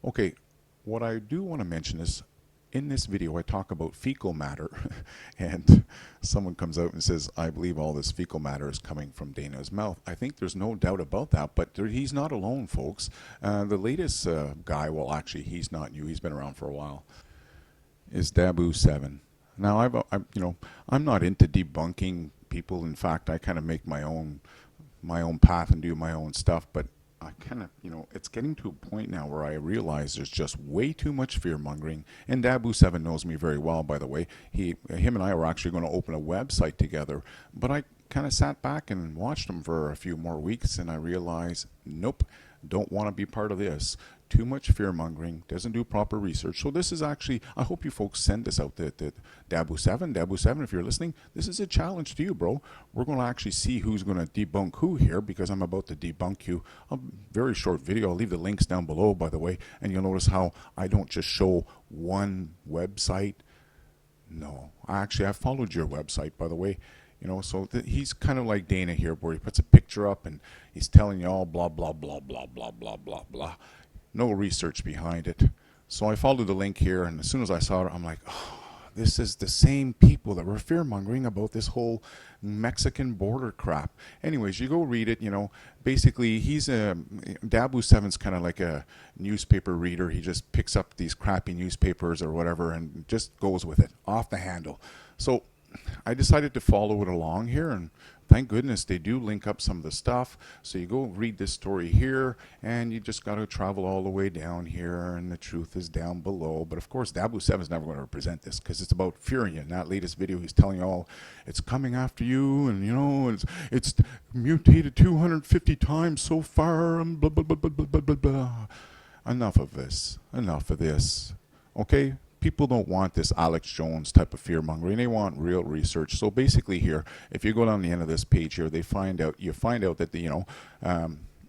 Okay, what I do want to mention is in this video I talk about fecal matter and someone comes out and says, I believe all this fecal matter is coming from Dana's mouth. I think there's no doubt about that, but he's not alone, folks. The latest guy, well actually he's not new, he's been around for a while, is Dahboo 7. Now I'm not into debunking people. In fact, I kind of make my own path and do my own stuff, but I kind of, it's getting to a point now where I realize there's just way too much fear mongering. And Dahboo 7 knows me very well, by the way. Him and I were actually going to open a website together, but I kind of sat back and watched him for a few more weeks, and I realized, nope, don't want to be part of this. Too much fear mongering, doesn't do proper research. So this is actually, I hope you folks send this out to Dahboo 7. Dahboo 7, if you're listening, this is a challenge to you, bro. We're going to actually see who's going to debunk who here, because I'm about to debunk you. A very short video. I'll leave the links down below, by the way, and you'll notice how I don't just show one website. No, I've followed your website, by the way. So he's kind of like Dana here, where he puts a picture up and he's telling you all blah, blah, blah, blah, blah, blah, blah, blah. No research behind it. So I followed the link here, and as soon as I saw it, I'm like, oh, this is the same people that were fear-mongering about this whole Mexican border crap. Anyways, you go read it, Basically, Dahboo 7's kind of like a newspaper reader. He just picks up these crappy newspapers or whatever and just goes with it, off the handle. So I decided to follow it along here, and thank goodness they do link up some of the stuff. So you go read this story here, and you just got to travel all the way down here, and the truth is down below. But of course, Dahboo 7 is never going to represent this, because it's about fearing you. In that latest video, he's telling you all, it's coming after you, and it's mutated 250 times so far, and blah, blah, blah, blah, blah, blah, blah. Enough of this. Enough of this. Okay? People don't want this Alex Jones type of fear mongering. They want real research. So basically here, if you go down the end of this page here, you find out that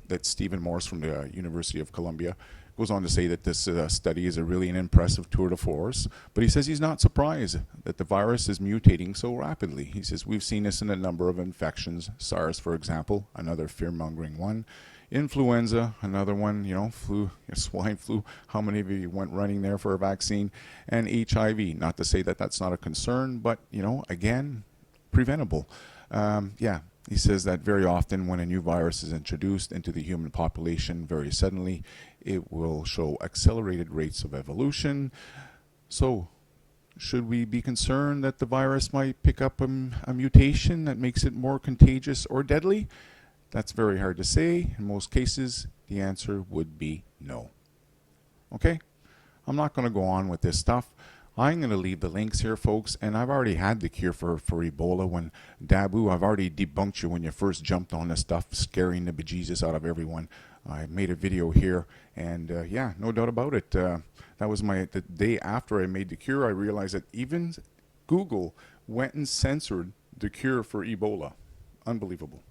that Stephen Morse from the University of Columbia goes on to say that this study is really an impressive tour de force. But he says he's not surprised that the virus is mutating so rapidly. He says we've seen this in a number of infections. SARS, for example, another fear mongering one. Influenza, another one, flu, swine flu. How many of you went running there for a vaccine? And HIV, not to say that that's not a concern, but, again, preventable. He says that very often when a new virus is introduced into the human population very suddenly, it will show accelerated rates of evolution. So, should we be concerned that the virus might pick up a mutation that makes it more contagious or deadly? That's very hard to say. In most cases, the answer would be no. Okay? I'm not going to go on with this stuff. I'm going to leave the links here, folks, and I've already had the cure for Ebola when Dahboo, I've already debunked you when you first jumped on this stuff, scaring the bejesus out of everyone. I made a video here, and no doubt about it. That was the day after I made the cure. I realized that even Google went and censored the cure for Ebola. Unbelievable.